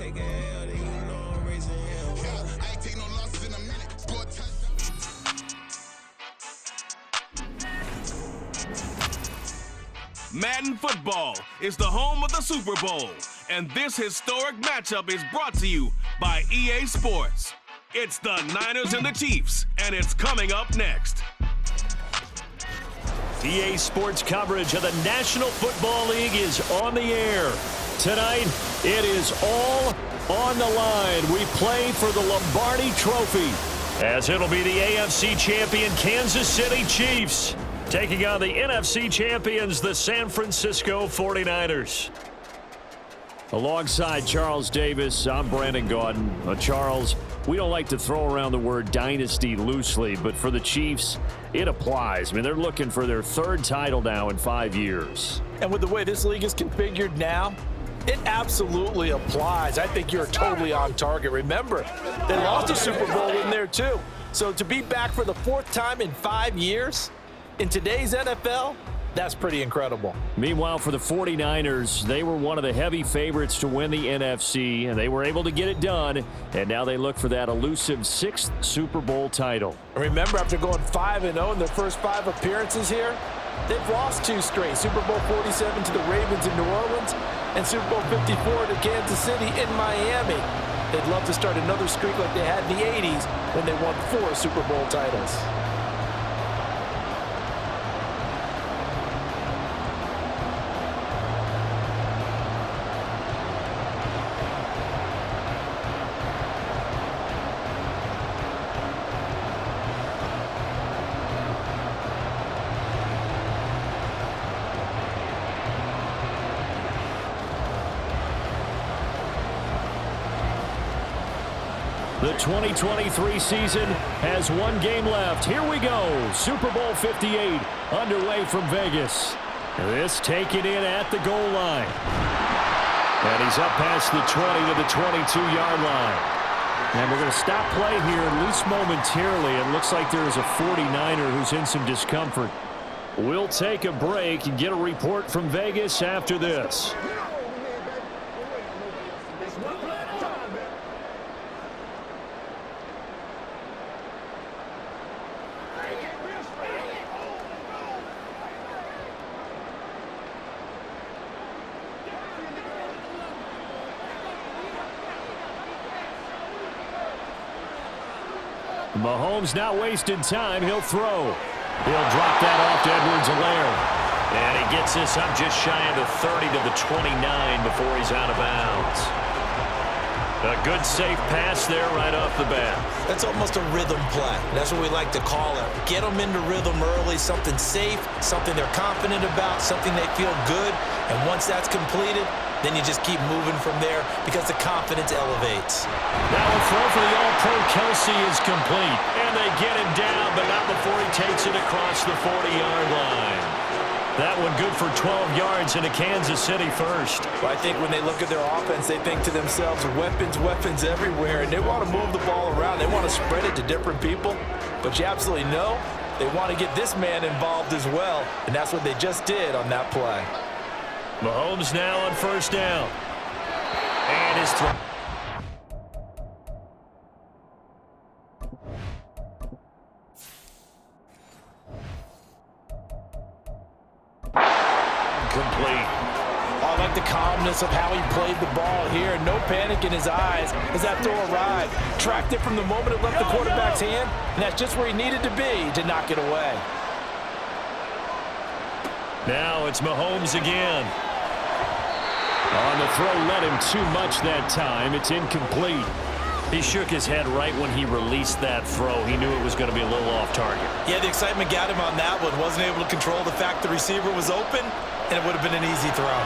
take a L, then you know I'm raising hell. I ain't take no losses in a minute. Score touchdown. Madden Football is the home of the Super Bowl, and this historic matchup is brought to you by EA Sports. It's the Niners and the Chiefs, and it's coming up next. EA Sports coverage of the National Football League is on the air. Tonight, it is all on the line. We play for the Lombardi Trophy, as it'll be the AFC champion Kansas City Chiefs taking on the NFC champions, the San Francisco 49ers. Alongside Charles Davis, I'm Brandon Gaudin. Charles, we don't like to throw around the word dynasty loosely, but for the Chiefs, it applies. I mean, they're looking for their third title now in 5 years. And with the way this league is configured now, it absolutely applies. I think you're totally on target. Remember, they lost a Super Bowl in there too. So to be back for the fourth time in 5 years in today's NFL, that's pretty incredible. Meanwhile, for the 49ers, they were one of the heavy favorites to win the NFC, and they were able to get it done, and now they look for that elusive 6th Super Bowl title. Remember, after going 5-0 in their first 5 appearances here, they've lost 2 straight. Super Bowl 47 to the Ravens in New Orleans and Super Bowl 54 to Kansas City in Miami. They'd love to start another streak like they had in the 80s when they won 4 Super Bowl titles. The 2023 season has 1 game left. Here we go. Super Bowl 58 underway from Vegas. This taken in at the goal line. And he's up past the 20 to the 22-yard line. And we're going to stop play here, at least momentarily. It looks like there is a 49er who's in some discomfort. We'll take a break and get a report from Vegas after this. Mahomes not wasting time. He'll throw. He'll drop that off to Edwards-Helaire. And he gets this up just shy of the 30 to the 29 before he's out of bounds. A good safe pass there right off the bat. That's almost a rhythm play. That's what we like to call it. Get them into rhythm early, something safe, something they're confident about, something they feel good. And once that's completed, then you just keep moving from there because the confidence elevates. Now a throw for the All-Pro Kelsey is complete. And they get him down, but not before he takes it across the 40-yard line. That one good for 12 yards into Kansas City first. Well, I think when they look at their offense, they think to themselves, weapons, weapons everywhere, and they want to move the ball around. They want to spread it to different people, but you absolutely know they want to get this man involved as well, and that's what they just did on that play. Mahomes now on first down. And his throw. Complete. I like the calmness of how he played the ball here. No panic in his eyes as that throw arrived. Tracked it from the moment it left the quarterback's hand, and that's just where he needed to be to knock it away. Now it's Mahomes again. On the throw, led him too much that time. It's incomplete. He shook his head right when he released that throw. He knew it was going to be a little off target. Yeah, the excitement got him on that one. Wasn't able to control the fact the receiver was open, and it would have been an easy throw.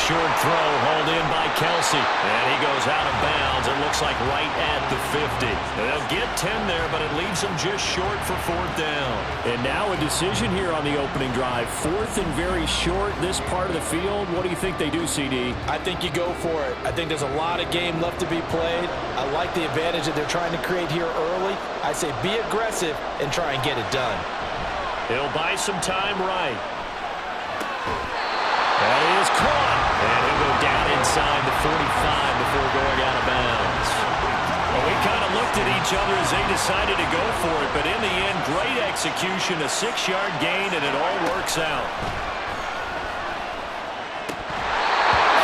Short throw hauled in by Kelsey. And he goes out of bounds. It looks like right at the 50. They'll get 10 there, but it leaves them just short for 4th down. And now a decision here on the opening drive. 4th and very short, this part of the field. What do you think they do, CD? I think you go for it. I think there's a lot of game left to be played. I like the advantage that they're trying to create here early. I say be aggressive and try and get it done. He'll buy some time right. That is caught. And he'll go down inside the 45 before going out of bounds. Well, we kind of looked at each other as they decided to go for it, but in the end, great execution, a 6-yard gain, and it all works out.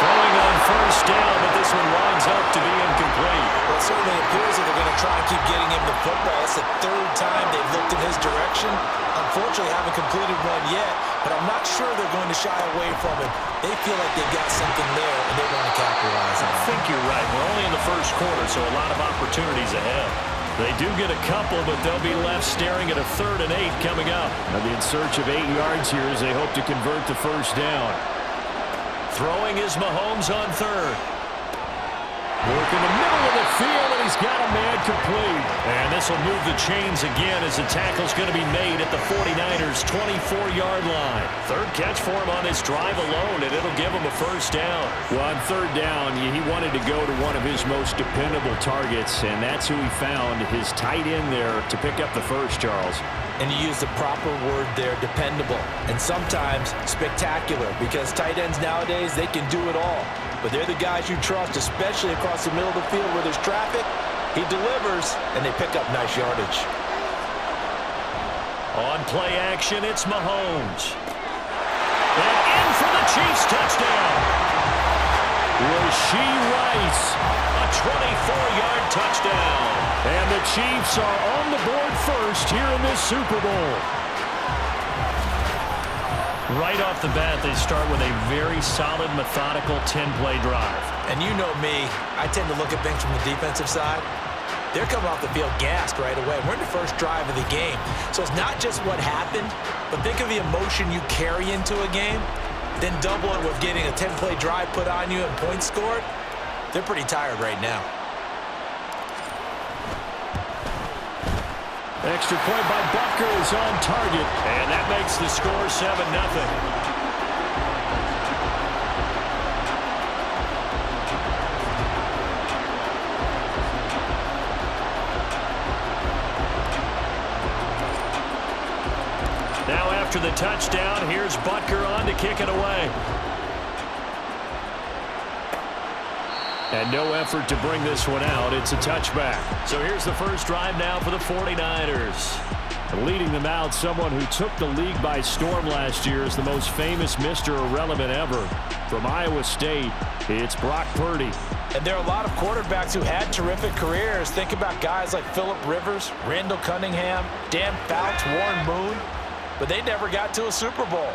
Throwing on first down, but this one winds up to be incomplete. Well, it certainly appears that they're going to try and keep getting him the football. It's the third time they've looked in his direction. Unfortunately, haven't completed one yet, but I'm not sure they're going to shy away from him. They feel like they've got something there, and they want to capitalize on it. I think you're right. We're only in the first quarter, so a lot of opportunities ahead. They do get a couple, but they'll be left staring at a 3rd and 8 coming up. They'll be in search of 8 yards here as they hope to convert the first down. Throwing is Mahomes on 3rd. Working the middle of the field, and he's got a man complete. And this will move the chains again as the tackle's going to be made at the 49ers' 24-yard line. 3rd catch for him on this drive alone, and it'll give him a first down. Well, on 3rd down, he wanted to go to one of his most dependable targets, and that's who he found, his tight end there, to pick up the first, Charles. And you use the proper word there, dependable, and sometimes spectacular, because tight ends nowadays, they can do it all. But they're the guys you trust, especially across the middle of the field where there's traffic. He delivers, and they pick up nice yardage. On play action, it's Mahomes. And in for the Chiefs touchdown. Rashee Rice, a 24-yard touchdown. And the Chiefs are on the board first here in this Super Bowl. Right off the bat, they start with a very solid, methodical 10-play drive. And you know me, I tend to look at things from the defensive side. They're coming off the field gassed right away. We're in the first drive of the game. So it's not just what happened, but think of the emotion you carry into a game, then double it with getting a 10-play drive put on you and points scored. They're pretty tired right now. Extra point by Butker is on target, and that makes the score 7-0. Now after the touchdown, here's Butker on to kick it away. And no effort to bring this one out. It's a touchback. So here's the first drive now for the 49ers. Leading them out, someone who took the league by storm last year is the most famous Mr. Irrelevant ever. From Iowa State, it's Brock Purdy. And there are a lot of quarterbacks who had terrific careers. Think about guys like Phillip Rivers, Randall Cunningham, Dan Fouts, Warren Moon. But they never got to a Super Bowl.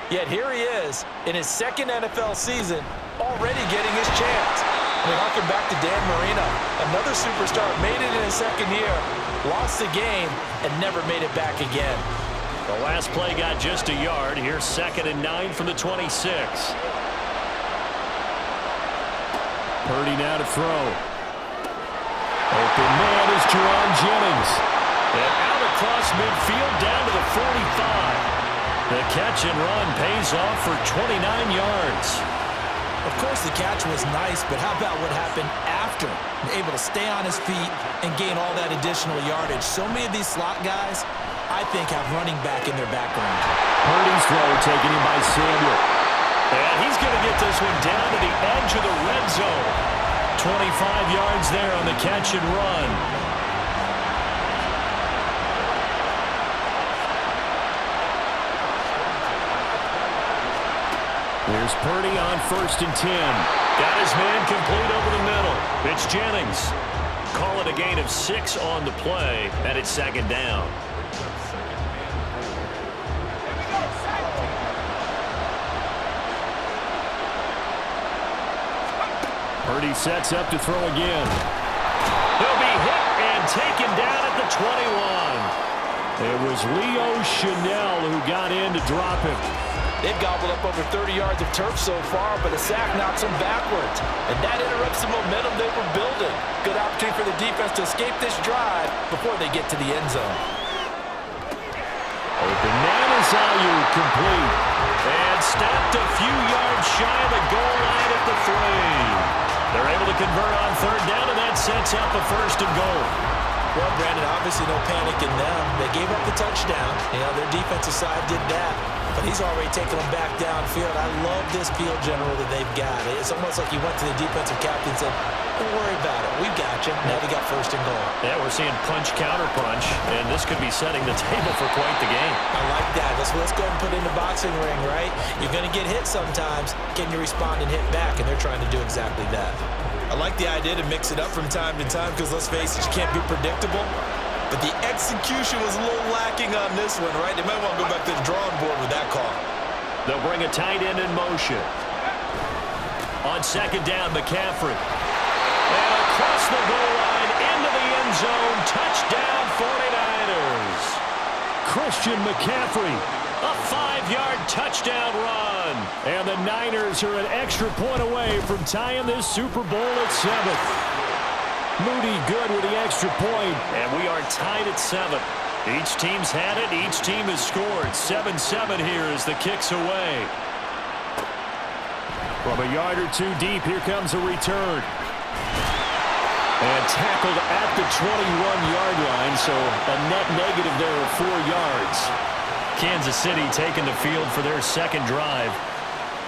Yet here he is in his 2nd NFL season, already getting his chance. I mean, harken back to Dan Marino. Another superstar made it in his 2nd year, lost the game, and never made it back again. The last play got just a yard. Here's 2nd and 9 from the 26. Purdy now to throw. Open man is Jerron Jennings. And out across midfield down to the 45. The catch and run pays off for 29 yards. Of course, the catch was nice, but how about what happened after? Able to stay on his feet and gain all that additional yardage. So many of these slot guys, I think, have running back in their background. Purdy's throw taken in by Samuel. And he's going to get this one down to the edge of the red zone. 25 yards there on the catch and run. Here's Purdy on 1st and 10. Got his man complete over the middle. It's Jennings. Call it a gain of 6 on the play, and it's 2nd down. Purdy sets up to throw again. He'll be hit and taken down at the 21. It was Leo Chanel who got in to drop him. They've gobbled up over 30 yards of turf so far, but a sack knocks them backwards. And that interrupts the momentum they were building. Good opportunity for the defense to escape this drive before they get to the end zone. Open man is complete. And stopped a few yards shy of the goal line at the 3. They're able to convert on 3rd down, and that sets up a 1st and goal. Well, Brandon, obviously no panic in them. They gave up the touchdown. You know, their defensive side did that. But he's already taken them back downfield. I love this field general that they've got. It's almost like he went to the defensive captain and said, don't worry about it. We've got you. Now they got first and goal. Yeah, we're seeing punch, counter punch, and this could be setting the table for quite the game. I like that. Let's go and put in the boxing ring, right? You're going to get hit sometimes. Can you respond and hit back? And they're trying to do exactly that. I like the idea to mix it up from time to time because, let's face it, you can't be predictable. But the execution was a little lacking on this one, right? They might want to go back to the drawing board with that call. They'll bring a tight end in motion. On second down, McCaffrey. And across the goal line, into the end zone, touchdown 49ers. Christian McCaffrey, a 5-yard touchdown run. And the Niners are an extra point away from tying this Super Bowl at 7. Moody good with the extra point, and we are tied at 7. Each team's had it. Each team has scored. 7-7 here as the kick's away. From a yard or two deep, here comes a return. And tackled at the 21-yard line, so a net negative there of 4 yards. Kansas City taking the field for their second drive.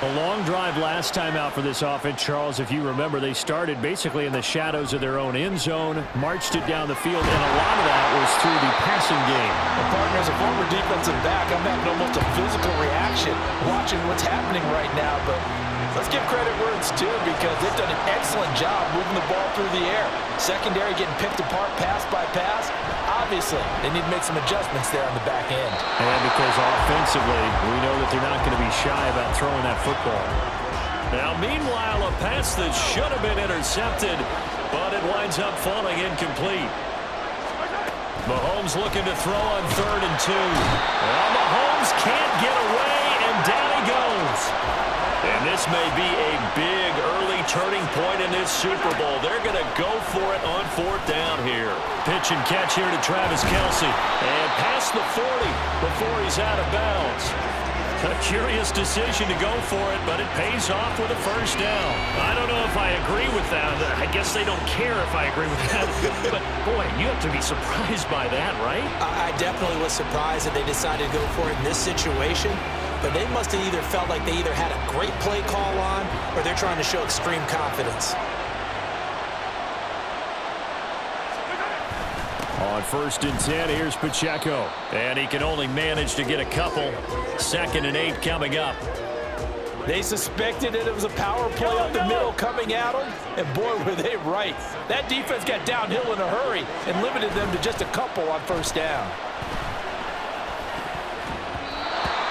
A long drive last time out for this offense, Charles. If you remember, they started basically in the shadows of their own end zone, marched it down the field, and a lot of that was through the passing game. Well, partner, as a former defensive back, I'm having almost a physical reaction watching what's happening right now, but let's give credit where it's due because they've done an excellent job moving the ball through the air. Secondary getting picked apart pass by pass. Obviously, they need to make some adjustments there on the back end. And because offensively, we know that they're not going to be shy about throwing that football. Now, meanwhile, a pass that should have been intercepted, but it winds up falling incomplete. Mahomes looking to throw on 3rd and 2. Well, Mahomes can't get away, and down he goes. And this may be a big early turning point in this Super Bowl. They're going to go for it on 4th down here. Pitch and catch here to Travis Kelce. And past the 40 before he's out of bounds. A curious decision to go for it, but it pays off with a first down. I don't know if I agree with that. I guess they don't care if I agree with that. But, boy, you have to be surprised by that, right? I definitely was surprised that they decided to go for it in this situation. But they must have either felt like they either had a great play call on or they're trying to show extreme confidence. On 1st and 10, here's Pacheco. And he can only manage to get a couple. 2nd and 8 coming up. They suspected that it was a power play up the middle coming at them, and boy, were they right. That defense got downhill in a hurry and limited them to just a couple on 1st down.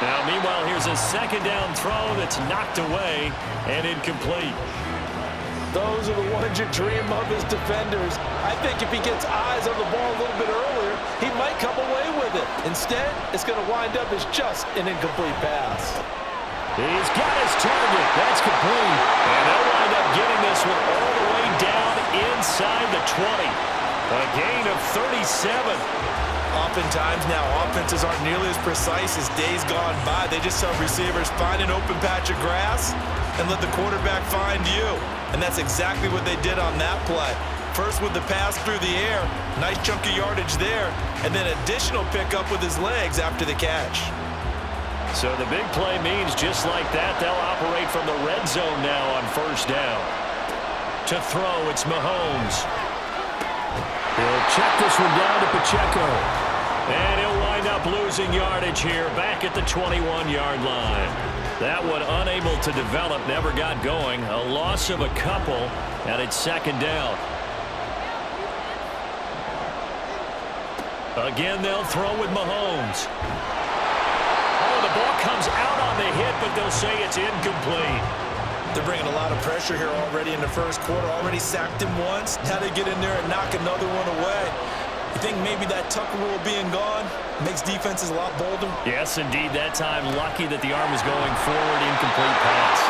Now, meanwhile, here's a 2nd down throw that's knocked away and incomplete. Those are the ones you dream of as defenders. I think if he gets eyes on the ball a little bit earlier, he might come away with it. Instead, it's going to wind up as just an incomplete pass. He's got his target. That's complete. And they'll wind up getting this one all the way down inside the 20. A gain of 37. Oftentimes now, offenses aren't nearly as precise as days gone by. They just tell receivers, find an open patch of grass and let the quarterback find you. And that's exactly what they did on that play. First with the pass through the air, nice chunk of yardage there, and then additional pickup with his legs after the catch. So the big play means just like that, they'll operate from the red zone now on 1st down. To throw, it's Mahomes. He'll check this one down to Pacheco. And he'll wind up losing yardage here back at the 21-yard line. That one unable to develop, never got going. A loss of a couple, and it's 2nd down. Again, they'll throw with Mahomes. Oh, the ball comes out on the hit, but they'll say it's incomplete. They're bringing a lot of pressure here already in the first quarter. Already sacked him once. Now they get in there and knock another one away. You think maybe that Tucker rule being gone makes defenses a lot bolder? Yes, indeed. That time, lucky that the arm was going forward. Incomplete pass.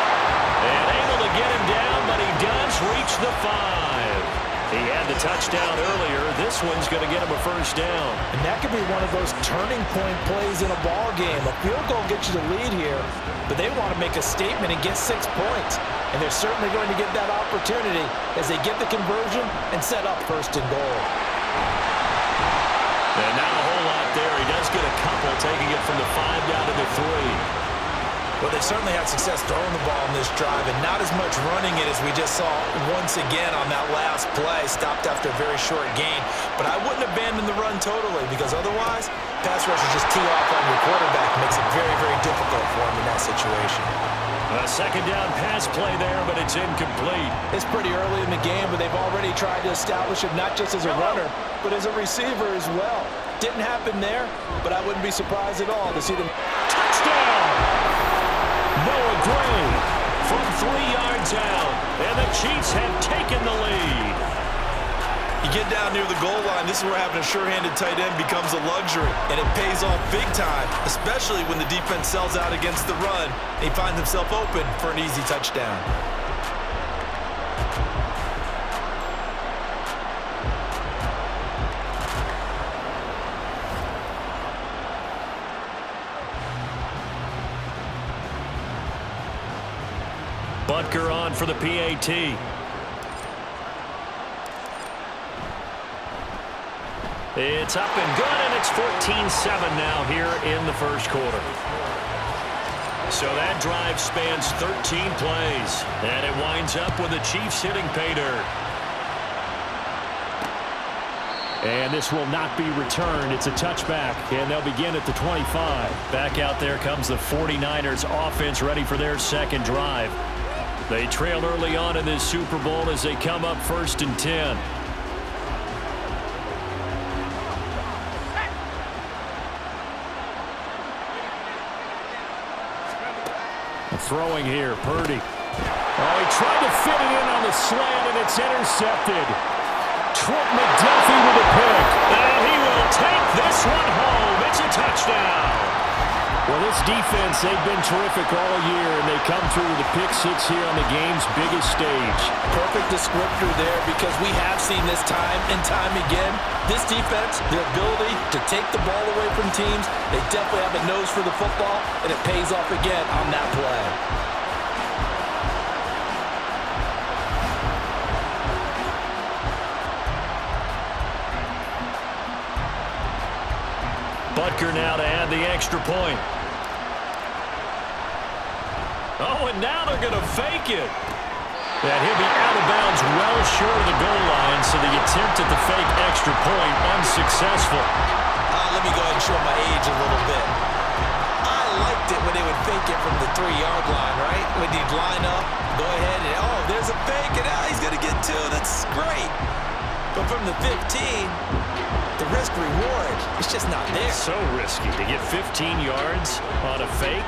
And able to get him down, but he does reach the 5. He had the touchdown earlier. This one's going to get him a first down. And that could be one of those turning point plays in a ball game. A field goal gets you the lead here, but they want to make a statement and get 6 points. And they're certainly going to get that opportunity as they get the conversion and set up 1st and goal. And not a whole lot there. He does get a couple, taking it from the 5 down to the 3. Well, they certainly had success throwing the ball in this drive and not as much running it as we just saw once again on that last play. Stopped after a very short gain. But I wouldn't abandon the run totally because otherwise, pass rushers just tee off on your quarterback. Makes it very, very difficult for him in that situation. A second down pass play there, but it's incomplete. It's pretty early in the game, but they've already tried to establish him not just as a runner, but as a receiver as well. Didn't happen there, but I wouldn't be surprised at all to see them. Touchdown! Noah Gray from 3 yards out, and the Chiefs have taken the lead. You get down near the goal line, this is where having a sure-handed tight end becomes a luxury, and it pays off big time, especially when the defense sells out against the run, and he finds himself open for an easy touchdown. Butker on for the PAT. It's up and good, and it's 14-7 now here in the first quarter. So that drive spans 13 plays, and it winds up with the Chiefs hitting pay dirt. And this will not be returned. It's a touchback, and they'll begin at the 25. Back out there comes the 49ers offense ready for their second drive. They trail early on in this Super Bowl as they come up 1st and 10. Throwing here, Purdy. Oh, he tried to fit it in on the slant, and it's intercepted. Trent McDuffie with a pick. And he will take this one home. It's a touchdown. Well, this defense, they've been terrific all year, and they come through with a pick 6 here on the game's biggest stage. Perfect descriptor there because we have seen this time and time again. This defense, their ability to take the ball away from teams, they definitely have a nose for the football, and it pays off again on that play. Butker now to add the extra point. Oh, and now they're going to fake it. And he'll be out of bounds well short of the goal line, so the attempt at the fake extra point unsuccessful. Let me go ahead and show my age a little bit. I liked it when they would fake it from the 3-yard line, right? When he'd line up, go ahead and, oh, there's a fake, and he's going to get 2. That's great. But from the 15, the risk-reward, it's just not there. So risky to get 15 yards on a fake.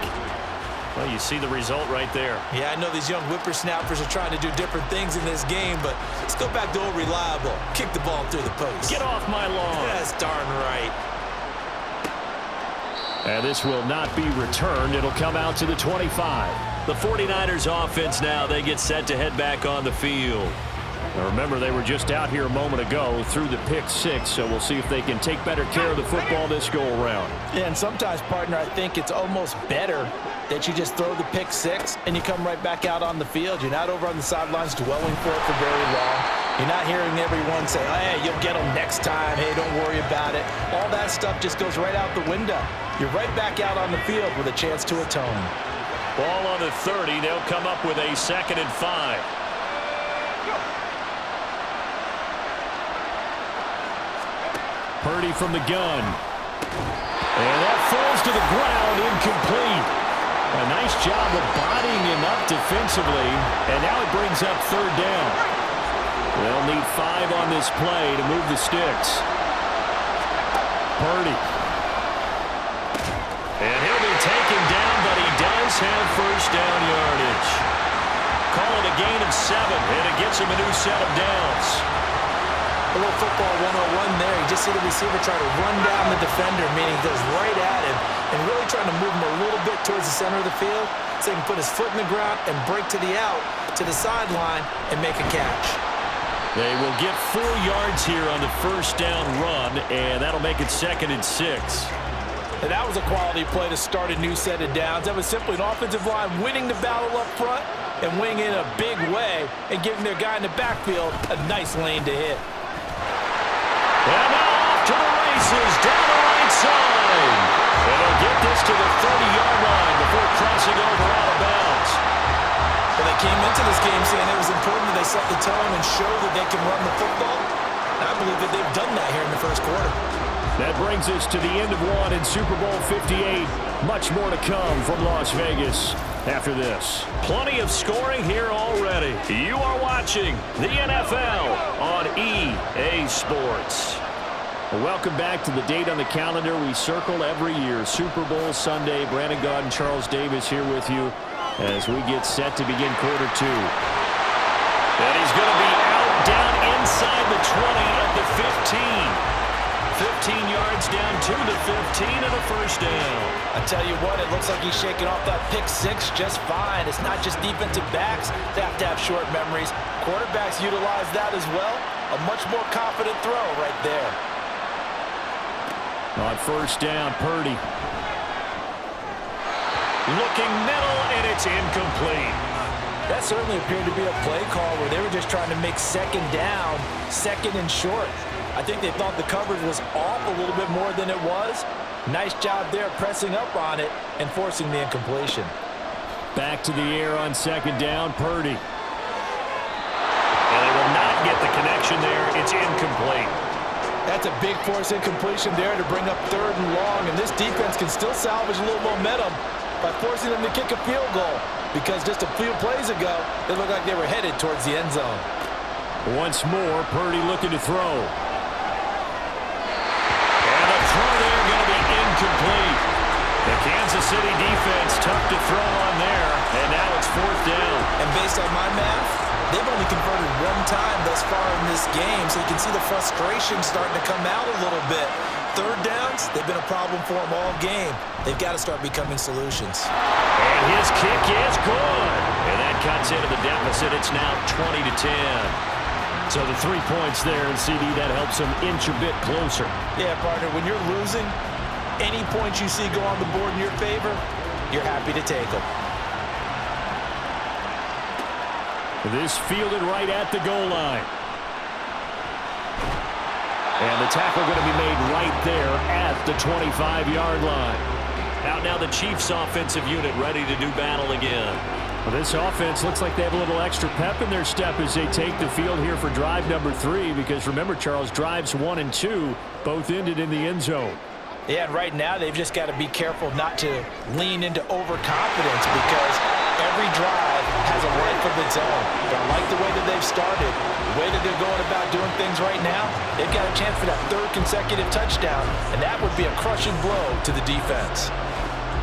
Well, you see the result right there. Yeah, I know these young whippersnappers are trying to do different things in this game, but let's go back to old reliable. Kick the ball through the post. Get off my lawn. That's darn right. And this will not be returned. It'll come out to the 25. The 49ers offense now, they get set to head back on the field. Now remember, they were just out here a moment ago through the pick 6, so we'll see if they can take better care of the football this go-around. Yeah, and sometimes, partner, I think it's almost better that you just throw the pick 6 and you come right back out on the field. You're not over on the sidelines dwelling for it for very long. You're not hearing everyone say, hey, you'll get them next time. Hey, don't worry about it. All that stuff just goes right out the window. You're right back out on the field with a chance to atone. Ball on the 30. They'll come up with a 2nd and 5. Purdy from the gun. And that falls to the ground, incomplete. A nice job of bodying him up defensively, and now it brings up 3rd down. They'll need 5 on this play to move the sticks. Purdy. And he'll be taken down, but he does have 1st down yardage. Call it a gain of 7, and it gets him a new set of downs. A little football 101 there. You just see the receiver try to run down the defender, meaning he goes right at him and really trying to move him a little bit towards the center of the field so he can put his foot in the ground and break to the out, to the sideline, and make a catch. They will get 4 yards here on the 1st down run, and that'll make it 2nd and 6. And that was a quality play to start a new set of downs. That was simply an offensive line winning the battle up front and winning in a big way and giving their guy in the backfield a nice lane to hit. And now off to the races down the right inside. And they'll get this to the 30-yard line before crossing over out of bounds. Well, they came into this game saying it was important that they set the tone and show that they can run the football. And I believe that they've done that here in the first quarter. That brings us to the end of one in Super Bowl 58. Much more to come from Las Vegas after this. Plenty of scoring here already. You are watching the NFL on EA Sports. Welcome back to the date on the calendar we circle every year. Super Bowl Sunday. Brandon Gaudin, Charles Davis here with you as we get set to begin quarter two. And he's going to be out down inside the 20 at the 15. 15 yards down to the 15 and a first down. I tell you what, it looks like he's shaking off that pick six just fine. It's not just defensive backs that have to have short memories. Quarterbacks utilize that as well. A much more confident throw right there. On first down, Purdy. Looking middle, and it's incomplete. That certainly appeared to be a play call where they were just trying to make second down, second and short. I think they thought the coverage was off a little bit more than it was. Nice job there pressing up on it and forcing the incompletion. Back to the air on second down, Purdy. And they will not get the connection there. It's incomplete. That's a big force incompletion there to bring up third and long, and this defense can still salvage a little momentum by forcing them to kick a field goal, because just a few plays ago, they looked like they were headed towards the end zone. Once more, Purdy looking to throw. And the throw there going to be incomplete. The Kansas City defense tough to throw on there, and now it's fourth down. And based on my math, they've only converted one time thus far in this game, so you can see the frustration starting to come out a little bit. Third downs, they've been a problem for them all game. They've got to start becoming solutions. And his kick is good. And that cuts into the deficit. It's now 20-10. So the 3 points there, and CD, that helps them inch a bit closer. Yeah, partner, when you're losing, any points you see go on the board in your favor, you're happy to take them. This fielded right at the goal line. And the tackle going to be made right there at the 25-yard line. Out now the Chiefs offensive unit ready to do battle again. Well, this offense looks like they have a little extra pep in their step as they take the field here for drive number 3, because remember, Charles, drives 1 and 2 both ended in the end zone. Yeah, and right now they've just got to be careful not to lean into overconfidence, because every drive has a life of its own. But I like the way that they've started, the way that they're going about doing things right now. They've got a chance for that third consecutive touchdown, and that would be a crushing blow to the defense.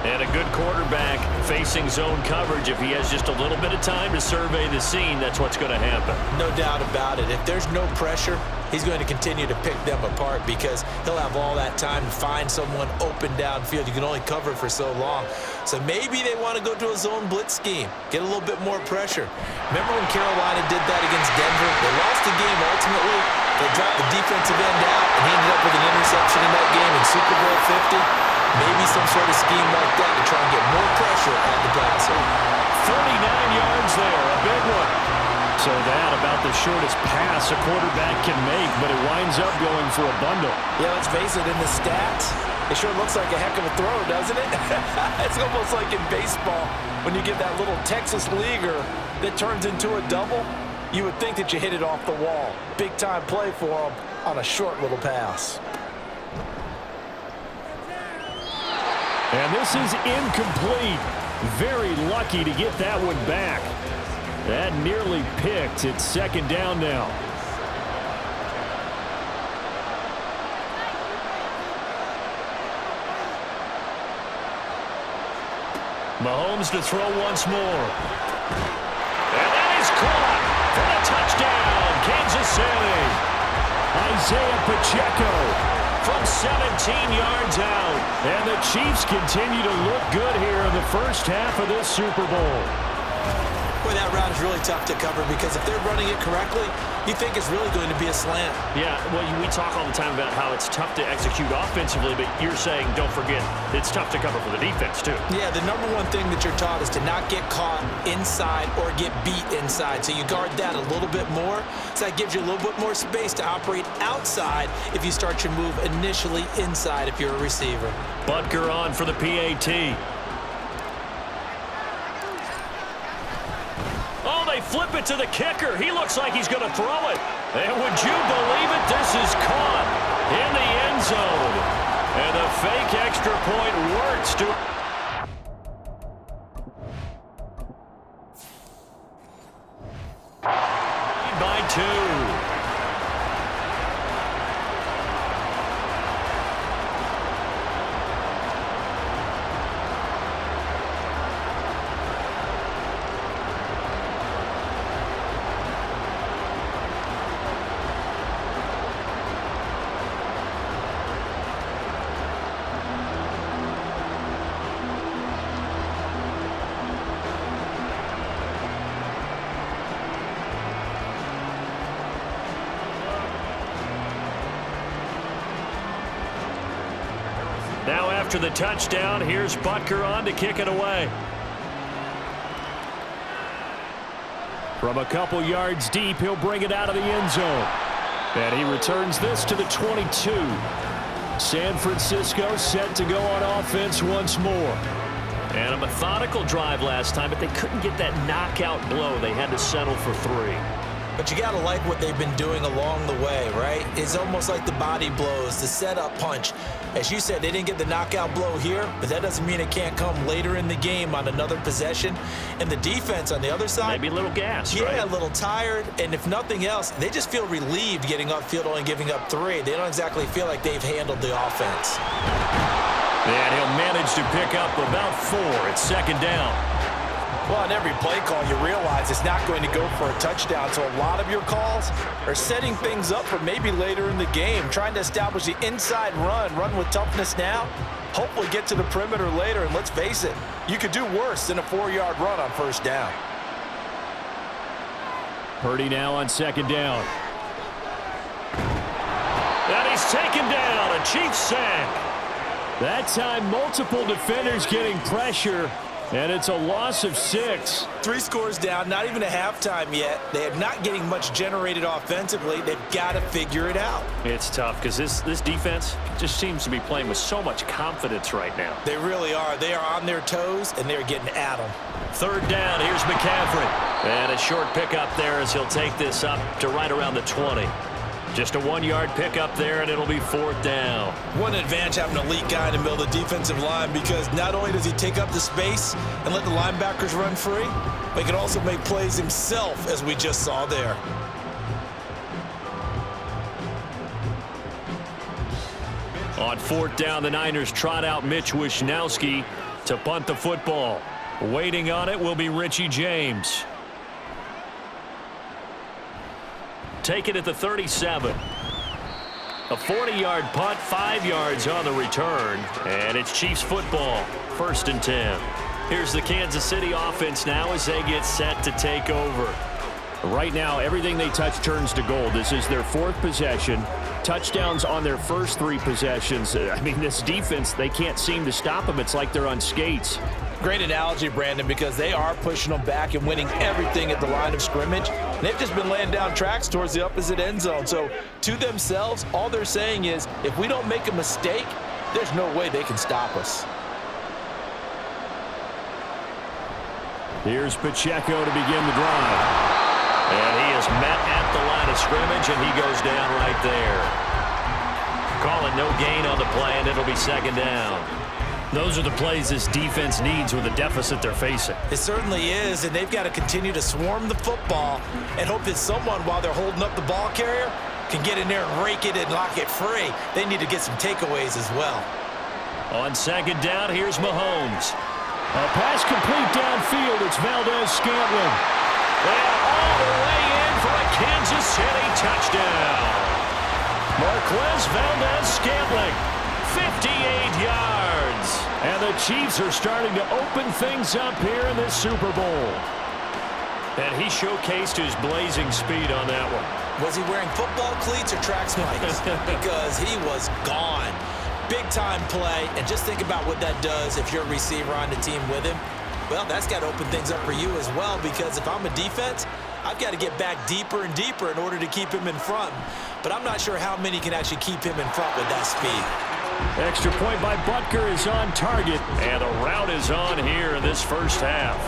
And a good quarterback facing zone coverage. If he has just a little bit of time to survey the scene, that's what's going to happen. No doubt about it. If there's no pressure, he's going to continue to pick them apart, because he'll have all that time to find someone open downfield. You can only cover for so long. So maybe they want to go to a zone blitz scheme, get a little bit more pressure. Remember when Carolina did that against Denver? They lost the game ultimately. They dropped the defensive end out, and he ended up with an interception in that game in Super Bowl 50. Maybe some sort of scheme like that to try and get more pressure on the passer. 39 yards there, a big one. So that about the shortest pass a quarterback can make, but it winds up going for a bundle. Yeah, let's face it, in the stats, it sure looks like a heck of a throw, doesn't it? It's almost like in baseball, when you get that little Texas leaguer that turns into a double, you would think that you hit it off the wall. Big time play for him on a short little pass. And this is incomplete. Very lucky to get that one back. That nearly picked. It's second down now. Mahomes to throw once more. And that is caught for a touchdown, Kansas City. Isaiah Pacheco from 17 yards out. And the Chiefs continue to look good here in the first half of this Super Bowl. Boy, that route is really tough to cover because if they're running it correctly, you think it's really going to be a slant. Yeah, well, we talk all the time about how it's tough to execute offensively, but you're saying, don't forget, it's tough to cover for the defense, too. Yeah, the number one thing that you're taught is to not get caught inside or get beat inside. So you guard that a little bit more. So that gives you a little bit more space to operate outside if you start your move initially inside if you're a receiver. Butker on for the PAT. Oh, they flip it to the kicker. He looks like he's going to throw it. And would you believe it? This is caught in the end zone. And the fake extra point works to... by 2. Now after the touchdown, here's Butker on to kick it away. From a couple yards deep, he'll bring it out of the end zone. And he returns this to the 22. San Francisco set to go on offense once more. And a methodical drive last time, but they couldn't get that knockout blow. They had to settle for 3. But you got to like what they've been doing along the way, right? It's almost like the body blows, the setup punch. As you said, they didn't get the knockout blow here, but that doesn't mean it can't come later in the game on another possession. And the defense on the other side, maybe a little gas, yeah, right? a little tired. And if nothing else, they just feel relieved getting upfield, only giving up 3. They don't exactly feel like they've handled the offense. And he'll manage to pick up about 4. It's second down. Well, on every play call, you realize it's not going to go for a touchdown. So a lot of your calls are setting things up for maybe later in the game, trying to establish the inside run with toughness now, hopefully get to the perimeter later. And let's face it, you could do worse than a 4-yard run on first down. Purdy now on second down. And he's taken down, a Chiefs sack. That time, multiple defenders getting pressure. And it's a loss of 6. 3 scores down, not even a halftime yet. They are not getting much generated offensively. They've got to figure it out. It's tough because this defense just seems to be playing with so much confidence right now. They really are. They are on their toes, and they're getting at them. Third down, here's McCaffrey. And a short pickup there as he'll take this up to right around the 20. Just a 1-yard pickup there, and it'll be 4th down. What an advantage having an elite guy in the middle of the defensive line, because not only does he take up the space and let the linebackers run free, but he can also make plays himself, as we just saw there. On 4th down, the Niners trot out Mitch Wishnowsky to punt the football. Waiting on it will be Richie James. Take it at the 37. A 40-yard punt, 5 yards on the return, and it's Chiefs football, 1st and 10. Here's the Kansas City offense now as they get set to take over. Right now, everything they touch turns to gold. This is their 4th possession. Touchdowns on their first 3 possessions. I mean, this defense, they can't seem to stop them. It's like they're on skates. Great analogy, Brandon, because they are pushing them back and winning everything at the line of scrimmage. They've just been laying down tracks towards the opposite end zone. So to themselves, all they're saying is, if we don't make a mistake, there's no way they can stop us. Here's Pacheco to begin the drive. And he is met at the line of scrimmage, and he goes down right there. Calling no gain on the play, and it'll be 2nd down. Those are the plays this defense needs with the deficit they're facing. It certainly is, and they've got to continue to swarm the football and hope that someone, while they're holding up the ball carrier, can get in there and rake it and lock it free. They need to get some takeaways as well. On 2nd down, here's Mahomes. A pass complete downfield. It's Valdez-Scantling. And all the way in for a Kansas City touchdown. Marquez Valdez-Scantling, 58 yards. And the Chiefs are starting to open things up here in this Super Bowl. And he showcased his blazing speed on that one. Was he wearing football cleats or track spikes? Because he was gone. Big-time play, and just think about what that does if you're a receiver on the team with him. Well, that's got to open things up for you as well, because if I'm a defense, I've got to get back deeper and deeper in order to keep him in front. But I'm not sure how many can actually keep him in front with that speed. Extra point by Butker is on target, and the route is on here in this first half.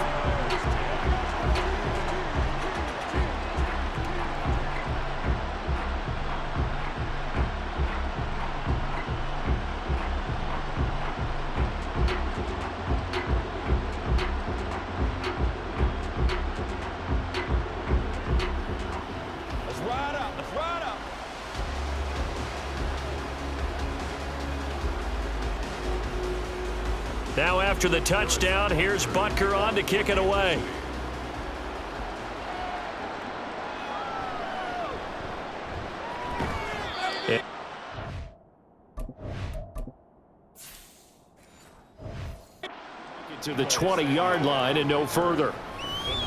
Now after the touchdown, here's Butker on to kick it away. To the 20-yard line and no further.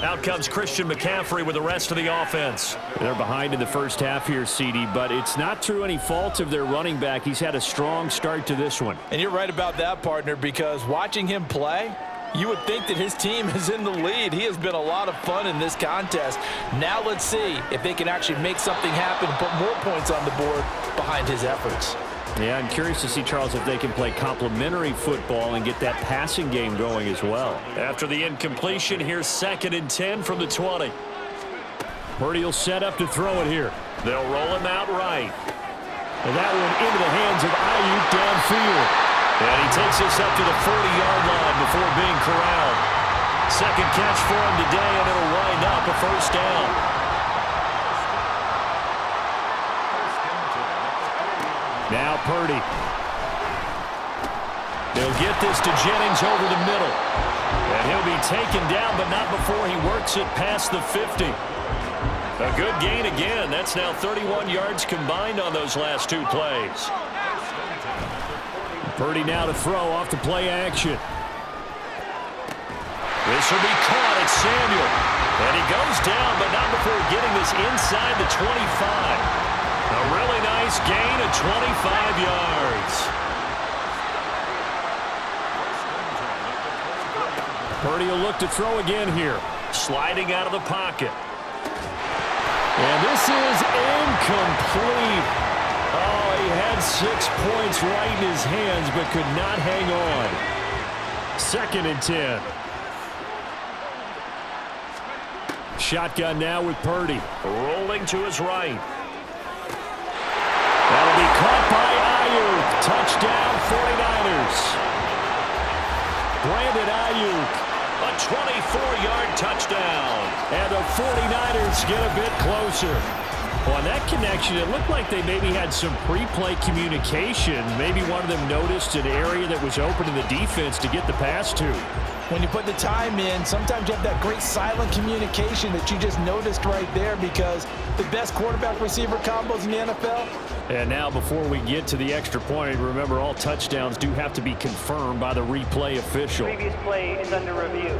Out comes Christian McCaffrey with the rest of the offense. They're behind in the first half here, CD, but it's not through any fault of their running back. He's had a strong start to this one. And you're right about that, partner, because watching him play, you would think that his team is in the lead. He has been a lot of fun in this contest. Now let's see if they can actually make something happen and put more points on the board behind his efforts. Yeah, I'm curious to see, Charles, if they can play complementary football and get that passing game going as well. After the incompletion, here's 2nd and 10 from the 20. Purdy will set up to throw it here. They'll roll him out right. And that one into the hands of Ayuk downfield. And he takes this up to the 40-yard line before being corralled. Second catch for him today, and it'll wind up a first down. Now Purdy. They'll get this to Jennings over the middle. And he'll be taken down, but not before he works it past the 50. A good gain again. That's now 31 yards combined on those last two plays. Purdy now to throw off the play action. This will be caught at Samuel. And he goes down, but not before getting this inside the 25. A really nice gain of 25 yards. Purdy will look to throw again here. Sliding out of the pocket. And this is incomplete. Oh, he had 6 points right in his hands, but could not hang on. 2nd and 10. Shotgun now with Purdy. Rolling to his right. That'll be caught by Ayuk. Touchdown, 49ers. Brandon Ayuk, a 24-yard touchdown. And the 49ers get a bit closer. On that connection, it looked like they maybe had some pre-play communication. Maybe one of them noticed an area that was open in the defense to get the pass to. When you put the time in, sometimes you have that great silent communication that you just noticed right there, because the best quarterback-receiver combos in the NFL. And now before we get to the extra point, remember all touchdowns do have to be confirmed by the replay official. Previous play is under review.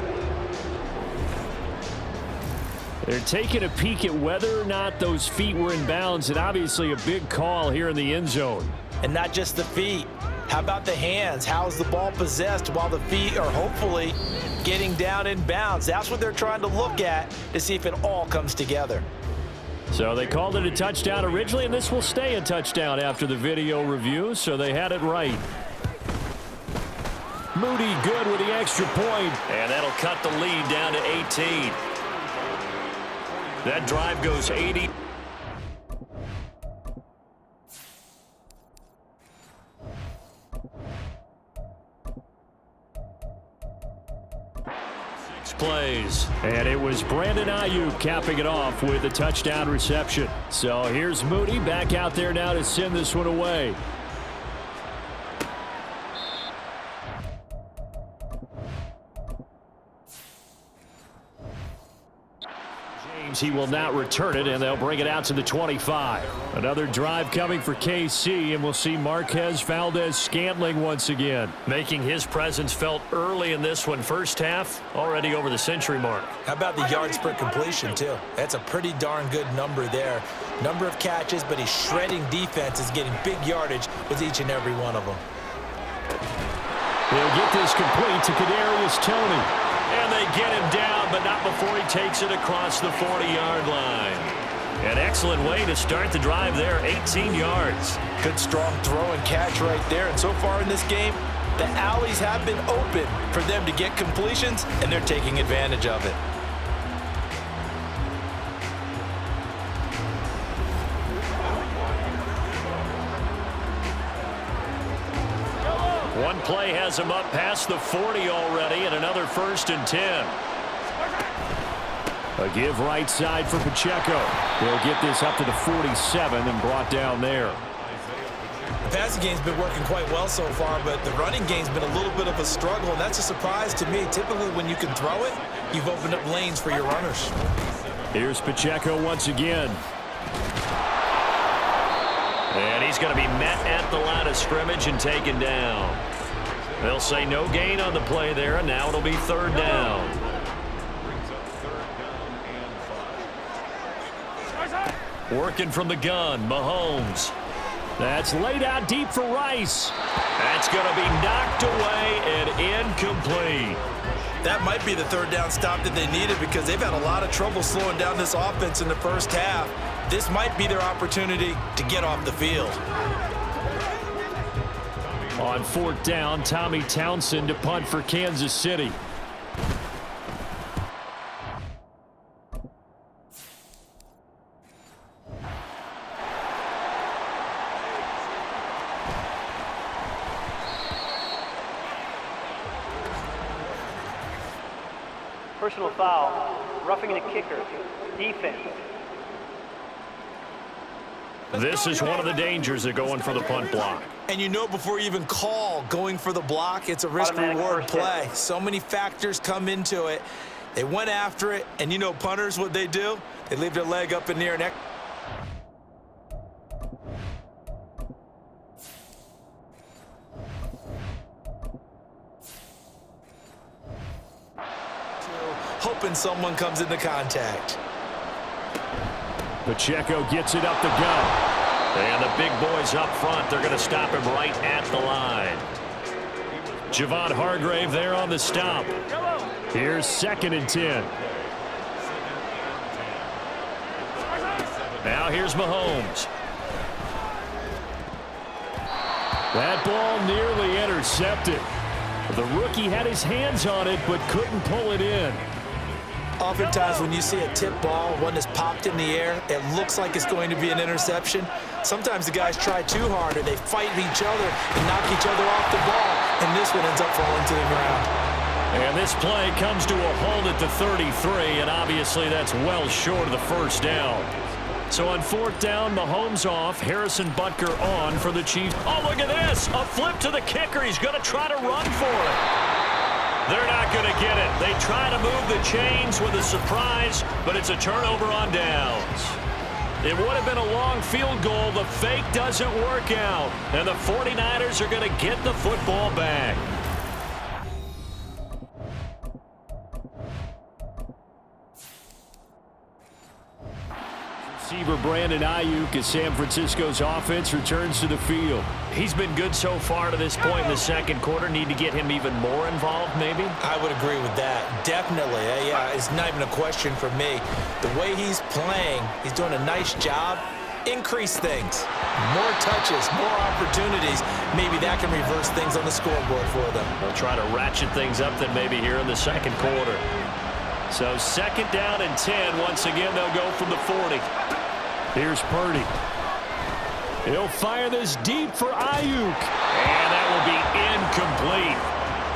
They're taking a peek at whether or not those feet were in bounds, and obviously a big call here in the end zone. And not just the feet. How about the hands? How's the ball possessed while the feet are hopefully getting down in bounds? That's what they're trying to look at to see if it all comes together. So they called it a touchdown originally, and this will stay a touchdown after the video review, so they had it right. Moody good with the extra point, and that'll cut the lead down to 18. That drive goes 80. Plays, and it was Brandon Ayuk capping it off with a touchdown reception. So here's Moody back out there now to send this one away. believes he will not return it, and they'll bring it out to the 25. Another drive coming for KC, and we'll see Marquez Valdez-Scantling once again, making his presence felt early in this one. First half, already over the century mark. How about the yards per completion, too? That's a pretty darn good number there. Number of catches, but he's shredding defenses, getting big yardage with each and every one of them. They'll get this complete to Kadarius Toney. And they get him down, but not before he takes it across the 40-yard line. An excellent way to start the drive there, 18 yards. Good strong throw and catch right there. And so far in this game, the alleys have been open for them to get completions, and they're taking advantage of it. One play has him up past the 40 already, and another 1st and 10. A give right side for Pacheco. They'll get this up to the 47 and brought down there. The passing game's been working quite well so far, but the running game's been a little bit of a struggle, and that's a surprise to me. Typically, when you can throw it, you've opened up lanes for your runners. Here's Pacheco once again. And he's going to be met at the line of scrimmage and taken down. They'll say no gain on the play there, and now it'll be 3rd down. Working from the gun, Mahomes. That's laid out deep for Rice. That's going to be knocked away and incomplete. That might be the 3rd down stop that they needed because they've had a lot of trouble slowing down this offense in the first half. This might be their opportunity to get off the field. On 4th down, Tommy Townsend to punt for Kansas City. Personal foul, roughing the kicker, defense. This is one of the dangers of going for the punt block. And you know before you even call going for the block, it's a risk-reward play. So many factors come into it. They went after it, and you know punters, what they do? They leave their leg up in the air. Hoping someone comes into contact. Pacheco gets it up the gut. And the big boys up front, they're going to stop him right at the line. Javon Hargrave there on the stop. Here's 2nd and 10. Now here's Mahomes. That ball nearly intercepted. The rookie had his hands on it, but couldn't pull it in. Oftentimes when you see a tip ball, one that's popped in the air, it looks like it's going to be an interception. Sometimes the guys try too hard or they fight each other and knock each other off the ball, and this one ends up falling to the ground. And this play comes to a halt at the 33, and obviously that's well short of the 1st down. So on 4th down, Mahomes off, Harrison Butker on for the Chiefs. Oh, look at this, a flip to the kicker. He's going to try to run for it. They're not going to get it. They try to move the chains with a surprise, but it's a turnover on downs. It would have been a long field goal. The fake doesn't work out, and the 49ers are going to get the football back. Receiver Brandon Ayuk as San Francisco's offense returns to the field. He's been good so far to this point in the 2nd quarter. Need to get him even more involved, maybe? I would agree with that. Definitely. Yeah, it's not even a question for me. The way he's playing, he's doing a nice job. Increase things. More touches, more opportunities. Maybe that can reverse things on the scoreboard for them. They'll try to ratchet things up then maybe here in the 2nd quarter. So 2nd down and 10. Once again, they'll go from the 40. Here's Purdy. He'll fire this deep for Ayuk. And that will be incomplete.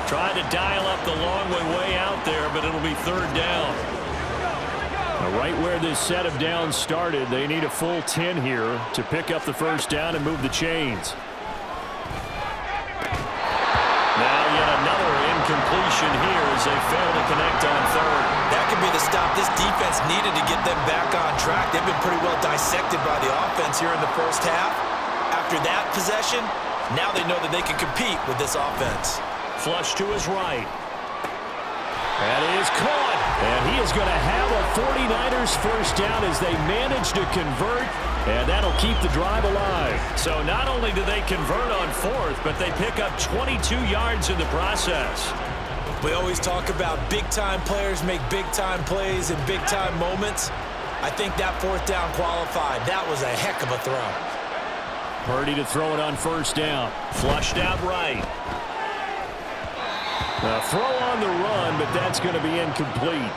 Tried to dial up the long way out there, but it'll be 3rd down. Now, right where this set of downs started, they need a full 10 here to pick up the 1st down and move the chains. Now yet another incompletion here as they fail to connect on 3rd. That could be the stop this defense needed to get them back on track. They've been pretty well dissected by the offense here in the first half. After that possession, now they know that they can compete with this offense. Flush to his right. That is caught. And he is going to have a 49ers first down as they manage to convert. And that'll keep the drive alive. So not only do they convert on fourth, but they pick up 22 yards in the process. We always talk about big-time players make big-time plays in big-time moments. I think that fourth down qualified. That was a heck of a throw. Purdy to throw it on first down. Flushed out right. A throw on the run, but that's going to be incomplete.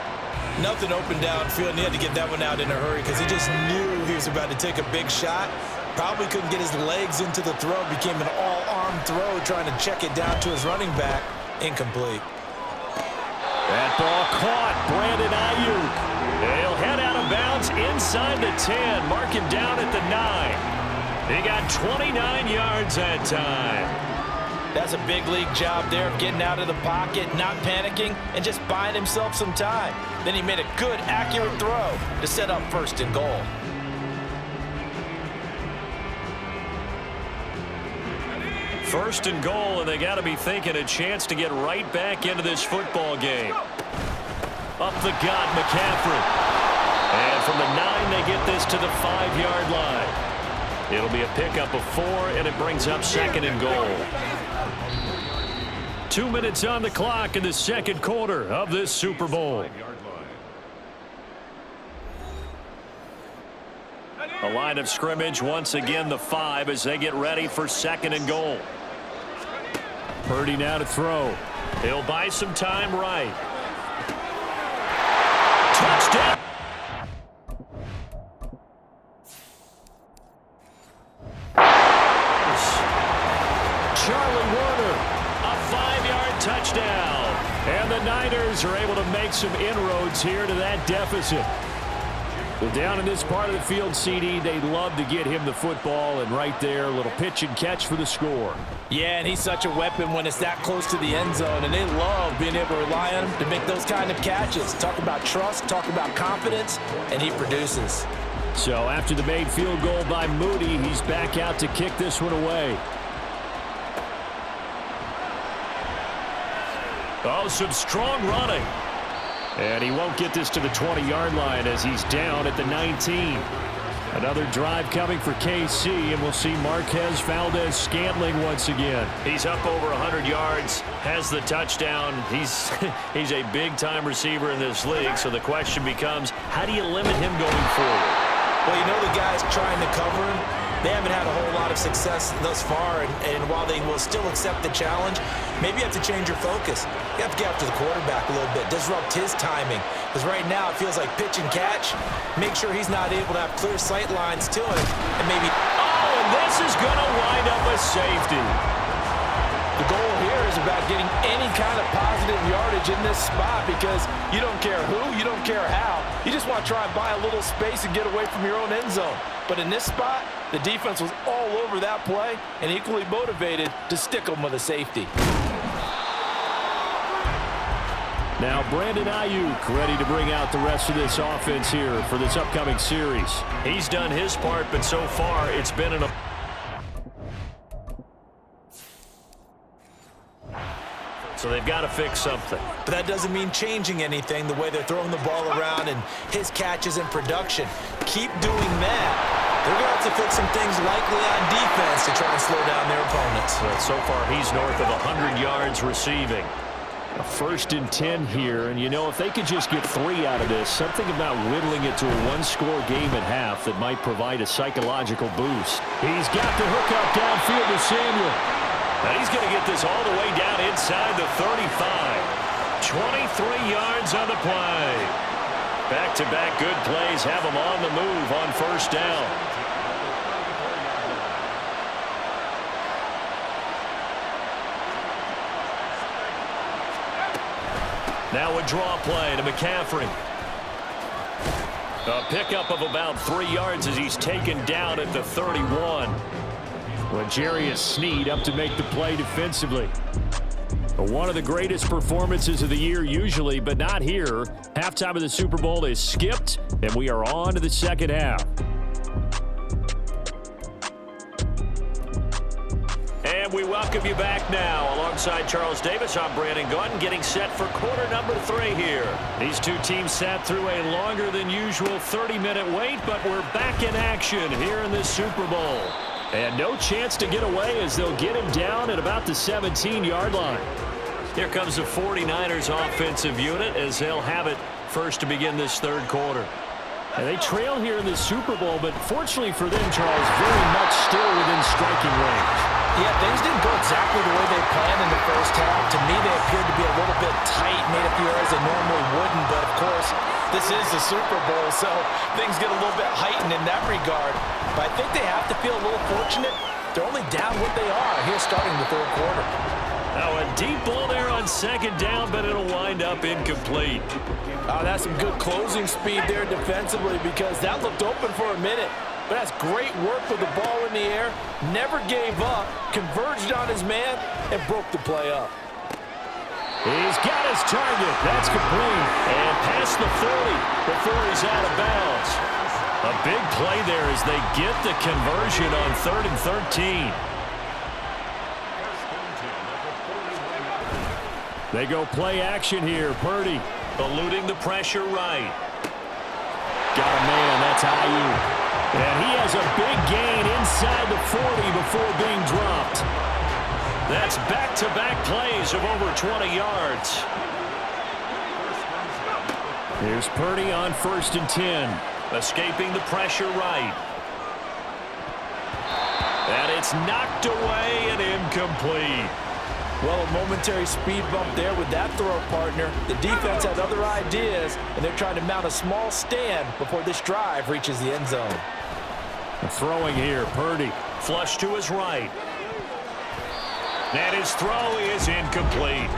Nothing open downfield, and he had to get that one out in a hurry because he just knew he was about to take a big shot. Probably couldn't get his legs into the throw. Became an all-arm throw, trying to check it down to his running back. Incomplete. That ball caught. Brandon Ayuk. He'll head out of bounds inside the 10. Mark him down at the 9. He got 29 yards that time. That's a big league job there of getting out of the pocket, not panicking, and just buying himself some time. Then he made a good, accurate throw to set up first and goal. First and goal, and they got to be thinking a chance to get right back into this football game. Up the gut, McCaffrey. And from the 9, they get this to the 5-yard line. It'll be a pickup of 4, and it brings up second and goal. 2 minutes on the clock in the second quarter of this Super Bowl. A line of scrimmage, once again the 5 as they get ready for second and goal. Purdy now to throw. He'll buy some time right. Touchdown! Charlie Warner, a 5-yard touchdown. And the Niners are able to make some inroads here to that deficit. Well, down in this part of the field, CD, they love to get him the football, and right there, a little pitch and catch for the score. Yeah, and he's such a weapon when it's that close to the end zone, and they love being able to rely on him to make those kind of catches. Talk about trust, talk about confidence, and he produces. So after the made field goal by Moody, he's back out to kick this one away. Oh, some strong running. And he won't get this to the 20-yard line as he's down at the 19. Another drive coming for KC, and we'll see Marquez Valdez-Scantling once again. He's up over 100 yards, has the touchdown. He's a big-time receiver in this league, so the question becomes, how do you limit him going forward? Well, you know the guys trying to cover him, they haven't had a whole lot of success thus far, and while they will still accept the challenge, maybe you have to change your focus. You have to get after the quarterback a little bit, disrupt his timing, because right now it feels like pitch and catch. Make sure he's not able to have clear sight lines to him, and maybe... Oh, and this is going to wind up a safety. The goal here is about getting any kind of positive yardage in this spot because you don't care who, you don't care how. You just want to try and buy a little space and get away from your own end zone. But in this spot, the defense was all over that play and equally motivated to stick them with a safety. Now Brandon Ayuk ready to bring out the rest of this offense here for this upcoming series. He's done his part, but so far it's been an... So they've got to fix something. But that doesn't mean changing anything, the way they're throwing the ball around and his catches and production. Keep doing that. They're going to have to fix some things likely on defense to try and slow down their opponents. But so far he's north of 100 yards receiving. A 1st and 10 here, and you know, if they could just get 3 out of this, something about whittling it to a one-score game at half that might provide a psychological boost. He's got the hook up downfield to Samuel. And he's going to get this all the way down inside the 35. 23 yards on the play. Back-to-back good plays have him on the move on first down. Now a draw play to McCaffrey. A pickup of about 3 yards as he's taken down at the 31. L'Jarius Sneed up to make the play defensively. One of the greatest performances of the year usually, but not here. Halftime of the Super Bowl is skipped, and we are on to the second half. And we welcome you back now. Alongside Charles Davis, I'm Brandon Gaudin, getting set for quarter number 3 here. These two teams sat through a longer than usual 30-minute wait, but we're back in action here in this Super Bowl. And no chance to get away as they'll get him down at about the 17-yard line. Here comes the 49ers offensive unit as they'll have it first to begin this third quarter. And they trail here in the Super Bowl, but fortunately for them, Charles, very much still within striking range. Yeah, things didn't go exactly the way they planned in the first half. To me, they appeared to be a little bit tight, made a few errors they normally wouldn't. But, of course, this is the Super Bowl, so things get a little bit heightened in that regard. But I think they have to feel a little fortunate. They're only down what they are here starting the third quarter. Now a deep ball there on second down, but it'll wind up incomplete. Oh, that's some good closing speed there defensively because that looked open for a minute. But that's great work with the ball in the air. Never gave up, converged on his man, and broke the play up. He's got his target. That's complete. And past the 40 before he's out of bounds. A big play there as they get the conversion on 3rd and 13. They go play action here. Purdy eluding the pressure right. Got a man. That's Ayuk. And he has a big gain inside the 40 before being dropped. That's back-to-back plays of over 20 yards. Here's Purdy on 1st and 10. Escaping the pressure right. And it's knocked away and incomplete. Well, a momentary speed bump there with that throw, partner. The defense had other ideas, and they're trying to mount a small stand before this drive reaches the end zone. Throwing here, Purdy. Flush to his right. And his throw is incomplete.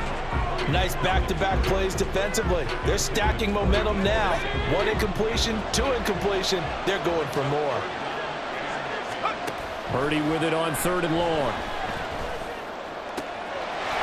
Nice back-to-back plays defensively. They're stacking momentum now. 1 incompletion, 2 incompletion. They're going for more. Purdy with it on 3rd and long.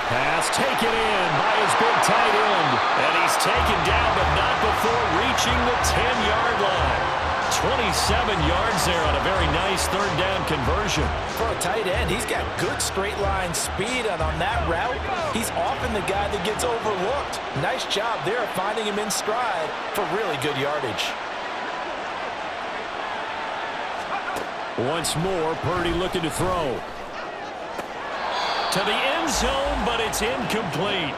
Pass taken in by his big tight end. And he's taken down, but not before reaching the 10-yard line. 27 yards there on a very nice 3rd down conversion. For a tight end, he's got good straight line speed, and on that route, he's often the guy that gets overlooked. Nice job there of finding him in stride for really good yardage. Once more, Purdy looking to throw. To the end zone, but it's incomplete.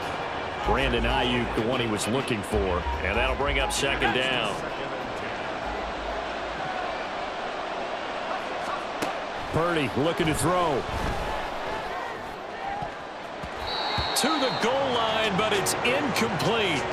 Brandon Ayuk, the one he was looking for, and that'll bring up 2nd down. Purdy looking to throw. To the goal line, but it's incomplete.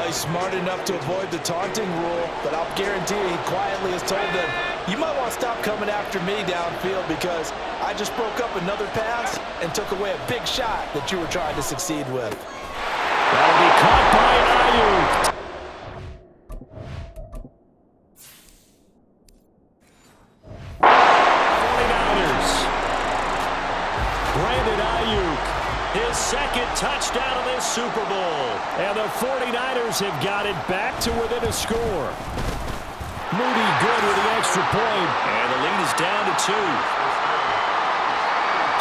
He's smart enough to avoid the taunting rule, but I'll guarantee you he quietly has told them, you might want to stop coming after me downfield because I just broke up another pass and took away a big shot that you were trying to succeed with. That'll be caught by Ayuk. His 2nd touchdown of this Super Bowl. And the 49ers have got it back to within a score. Moody good with the extra point. And the lead is down to 2.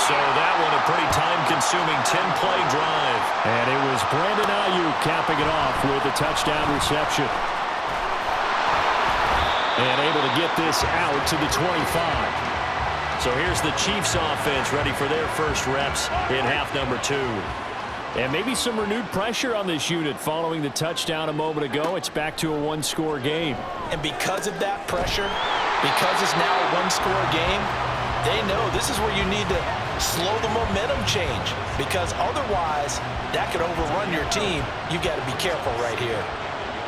So that one a pretty time-consuming 10-play drive. And it was Brandon Ayuk capping it off with a touchdown reception. And able to get this out to the 25. So here's the Chiefs offense ready for their first reps in half number 2. And maybe some renewed pressure on this unit following the touchdown a moment ago. It's back to a 1-score game. And because of that pressure, because it's now a 1-score game, they know this is where you need to slow the momentum change. Because otherwise, that could overrun your team. You got to be careful right here.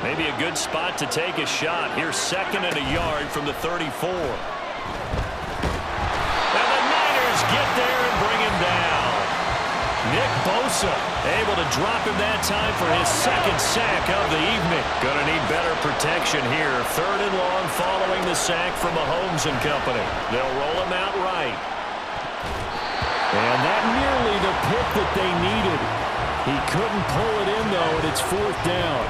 Maybe a good spot to take a shot. Here's 2nd and a yard from the 34. Get there and bring him down. Nick Bosa able to drop him that time for his 2nd sack of the evening. Gonna need better protection here. 3rd and long following the sack from Mahomes and company. They'll roll him out right. And that nearly the pick that they needed. He couldn't pull it in, though, and it's 4th down.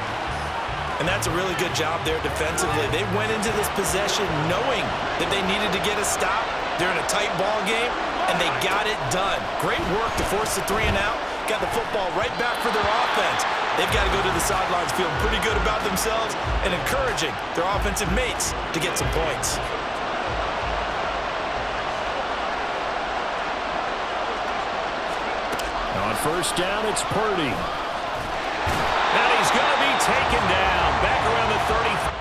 And that's a really good job there defensively. They went into this possession knowing that they needed to get a stop. They're in a tight ball game, and they got it done. Great work to force the 3 and out. Got the football right back for their offense. They've got to go to the sidelines feeling pretty good about themselves and encouraging their offensive mates to get some points. On 1st down, it's Purdy. And he's going to be taken down. Back around the 30.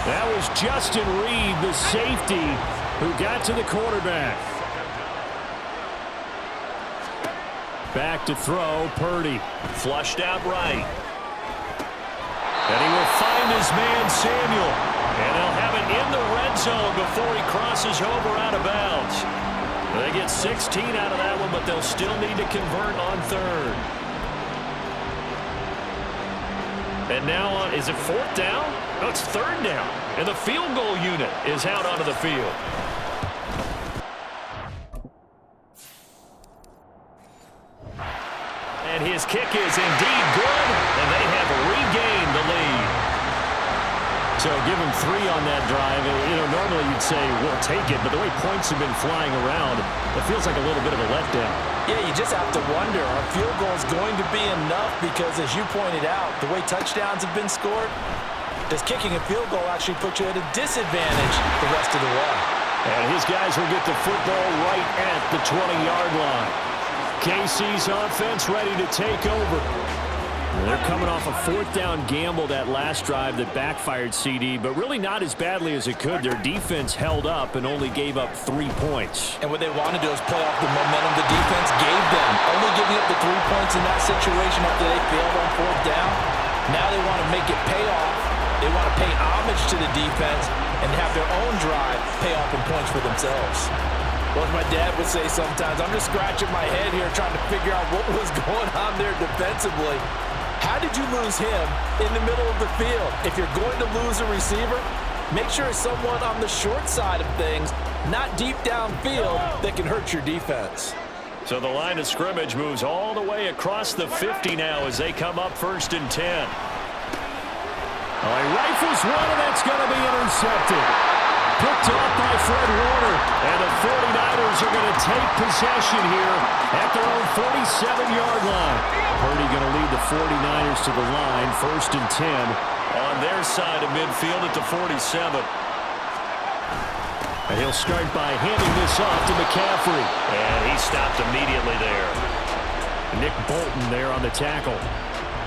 That was Justin Reed, the safety, who got to the quarterback. Back to throw, Purdy. Flushed out right. And he will find his man, Samuel. And they'll have it in the red zone before he crosses over out of bounds. They get 16 out of that one, but they'll still need to convert on 3rd. And now, is it 4th down? No, it's 3rd down. And the field goal unit is out onto the field. And his kick is indeed good, and they have regained the lead. So give him 3 on that drive. You know, normally you'd say, we'll take it, but the way points have been flying around, it feels like a little bit of a letdown. Yeah, you just have to wonder, are field goals going to be enough? Because as you pointed out, the way touchdowns have been scored, does kicking a field goal actually put you at a disadvantage the rest of the way? And his guys will get the football right at the 20-yard line. KC's offense ready to take over. They're coming off a 4th down gamble that last drive that backfired CD, but really not as badly as it could. Their defense held up and only gave up 3 points. And what they want to do is play off the momentum the defense gave them. Only giving up the 3 points in that situation after they failed on 4th down. Now they want to make it pay off. They want to pay homage to the defense and have their own drive pay off in points for themselves. Well, as my dad would say sometimes, I'm just scratching my head here trying to figure out what was going on there defensively. How did you lose him in the middle of the field? If you're going to lose a receiver, make sure it's someone on the short side of things, not deep downfield, that can hurt your defense. So the line of scrimmage moves all the way across the 50 now as they come up 1st and 10. He rifles one, and that's going to be intercepted. Picked off by Fred Warner. And the 49ers are going to take possession here at their own 47-yard line. Purdy going to lead the 49ers to the line, 1st and 10 on their side of midfield at the 47. And he'll start by handing this off to McCaffrey. And he stopped immediately there. Nick Bolton there on the tackle.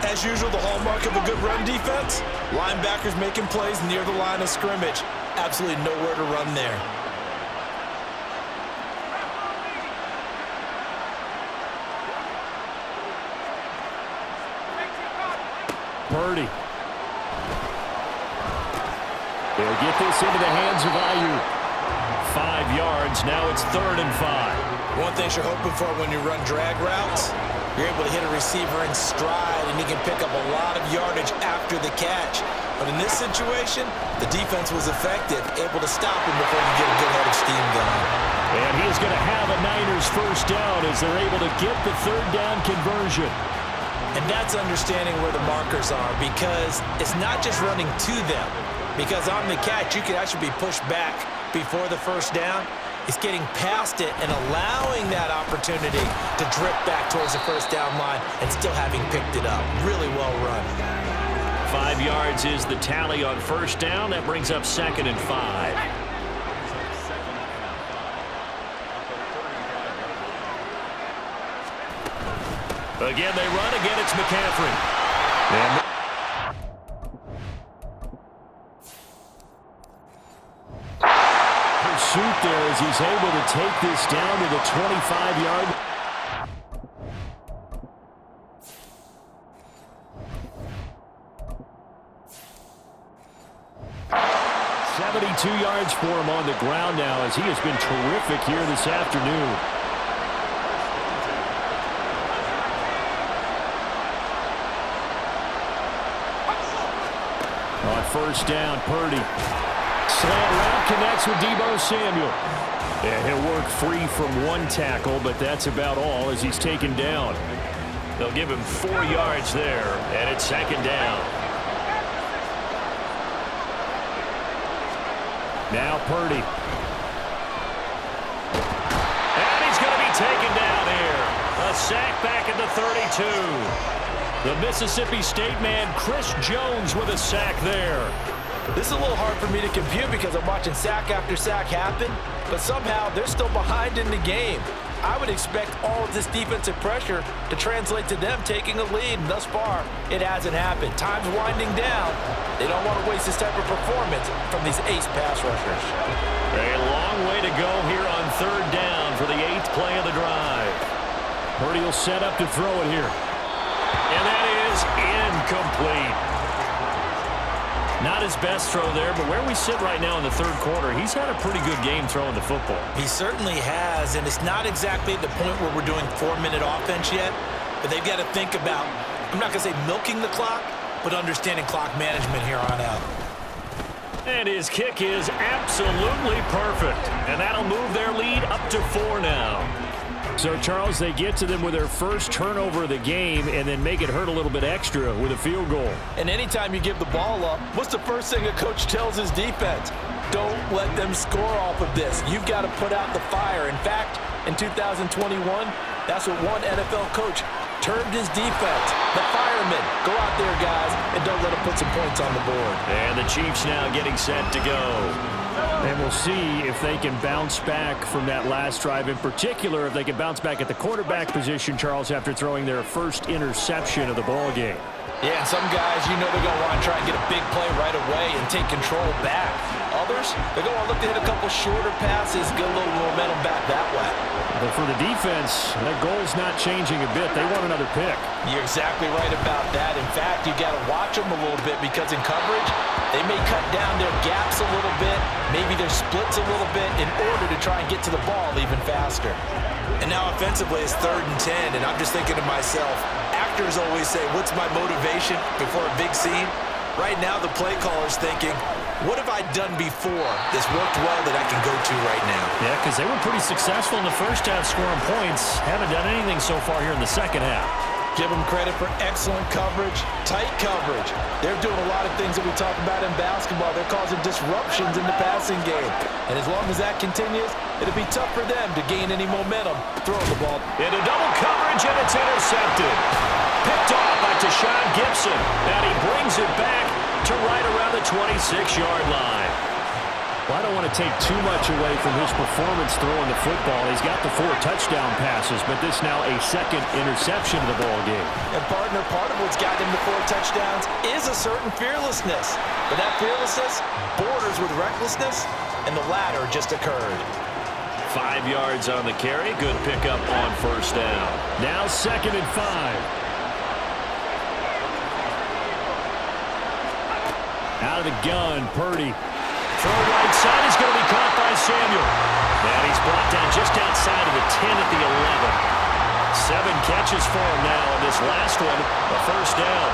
As usual, the hallmark of a good run defense, linebackers making plays near the line of scrimmage. Absolutely nowhere to run there. Purdy. They'll get this into the hands of Ayuk. 5 yards. Now it's 3rd and 5. One thing you're hoping for when you run drag routes, you're able to hit a receiver in stride, and he can pick up a lot of yardage after the catch. But in this situation, the defense was effective, able to stop him before he get a good head of steam going. And he is going to have a Niners 1st down as they're able to get the 3rd down conversion. And that's understanding where the markers are, because it's not just running to them. Because on the catch, you could actually be pushed back before the 1st down. It's getting past it and allowing that opportunity to drip back towards the 1st down line and still having picked it up. Really well run. 5 yards is the tally on 1st down. That brings up 2nd and 5. Again, they run. Again, it's McCaffrey. And pursuit there as he's able to take this down to the 25-yard. Yards for him on the ground now as he has been terrific here this afternoon. On 1st down, Purdy. Slant route connects with Deebo Samuel. And he'll work free from one tackle, but that's about all as he's taken down. They'll give him 4 yards there, and it's second down. Now Purdy. And he's going to be taken down here. A sack back at the 32. The Mississippi State man, Chris Jones, with a sack there. This is a little hard for me to compute because I'm watching sack after sack happen, but somehow they're still behind in the game. I would expect all of this defensive pressure to translate to them taking a lead, and thus far, it hasn't happened. Time's winding down. They don't want to waste this type of performance from these ace pass rushers. A long way to go here on third down for the 8th play of the drive. Purdy will set up to throw it here. And that is incomplete. Not his best throw there, but where we sit right now in the third quarter, he's had a pretty good game throwing the football. He certainly has, and it's not exactly at the point where we're doing 4-minute offense yet, but they've got to think about, I'm not going to say milking the clock, but understanding clock management here on out. And his kick is absolutely perfect, and that'll move their lead up to 4 now. So, Charles, they get to them with their first turnover of the game and then make it hurt a little bit extra with a field goal. And anytime you give the ball up, what's the first thing a coach tells his defense? Don't let them score off of this. You've got to put out the fire. In fact, in 2021, that's what one NFL coach termed his defense. The firemen. Go out there, guys, and don't let them put some points on the board. And the Chiefs now getting set to go. And we'll see if they can bounce back from that last drive. In particular, if they can bounce back at the quarterback position, Charles, after throwing their first interception of the ball game. Yeah, and some guys, you know they're going to want to try and get a big play right away and take control back. Others, they're going to look to hit a couple shorter passes, get a little momentum back that way. But for the defense, that goal's not changing a bit. They want another pick. You're exactly right about that. In fact, you got to watch them a little bit because in coverage, they may cut down their gaps a little bit, maybe their splits a little bit in order to try and get to the ball even faster. And now offensively it's 3rd and 10, and I'm just thinking to myself, actors always say, what's my motivation before a big scene? Right now the play caller's thinking, what have I done before that's worked well that I can go to right now? Yeah, because they were pretty successful in the first half scoring points. Haven't done anything so far here in the second half. Give them credit for excellent coverage, tight coverage. They're doing a lot of things that we talk about in basketball. They're causing disruptions in the passing game. And as long as that continues, it'll be tough for them to gain any momentum throwing the ball. Into double coverage, and it's intercepted. Picked off by Tashawn Gibson. And he brings it back to right around the 26-yard line. Well, I don't want to take too much away from his performance throwing the football. He's got the 4 touchdown passes, but this now a second interception of the ball game. And partner, part of what's got him to 4 touchdowns is a certain fearlessness. But that fearlessness borders with recklessness, and the latter just occurred. 5 yards on the carry. Good pickup on first down. Now 2nd and 5. Out of the gun, Purdy. Throw right side is going to be caught by Samuel. And he's brought down just outside of the 10 at the 11. 7 catches for him now, and this last one, a first down.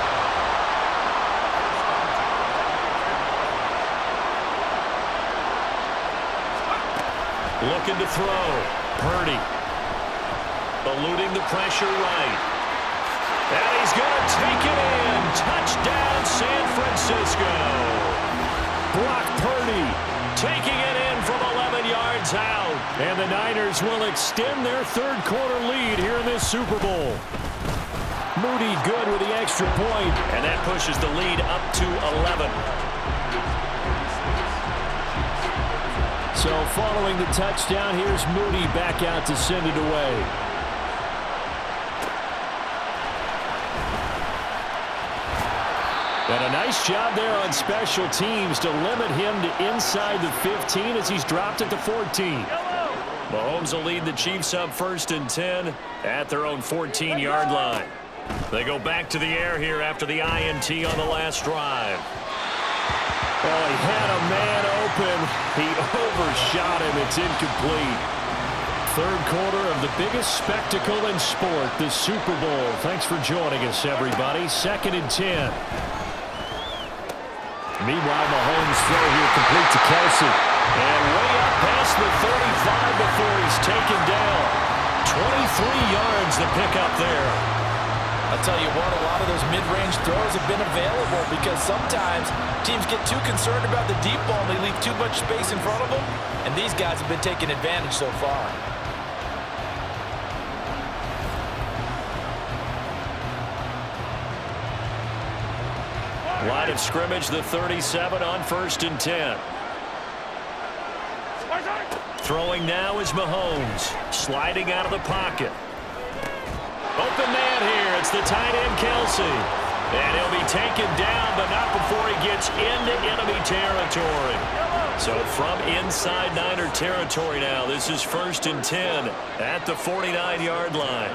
Looking to throw. Purdy. Eluding the pressure right. And he's going to take it in. Touchdown, San Francisco. Brock Purdy taking it in from 11 yards out. And the Niners will extend their third quarter lead here in this Super Bowl. Moody good with the extra point, and that pushes the lead up to 11. So following the touchdown, here's Moody back out to send it away. And a nice job there on special teams to limit him to inside the 15 as he's dropped at the 14. Mahomes will lead the Chiefs up 1st and 10 at their own 14-yard line. They go back to the air here after the INT on the last drive. Oh, he had a man open. He overshot him. It's incomplete. Third quarter of the biggest spectacle in sport, the Super Bowl. Thanks for joining us, everybody. 2nd and 10. Meanwhile, Mahomes' throw here complete to Kelsey. And way up past the 35 before he's taken down. 23 yards to pick up there. I'll tell you what, a lot of those mid-range throws have been available because sometimes teams get too concerned about the deep ball and they leave too much space in front of them, and these guys have been taking advantage so far. Line of scrimmage, the 37 on 1st and 10. Throwing now is Mahomes. Sliding out of the pocket. Open man here. It's the tight end, Kelsey. And he'll be taken down, but not before he gets into enemy territory. So from inside Niner territory now, this is 1st and 10 at the 49-yard line.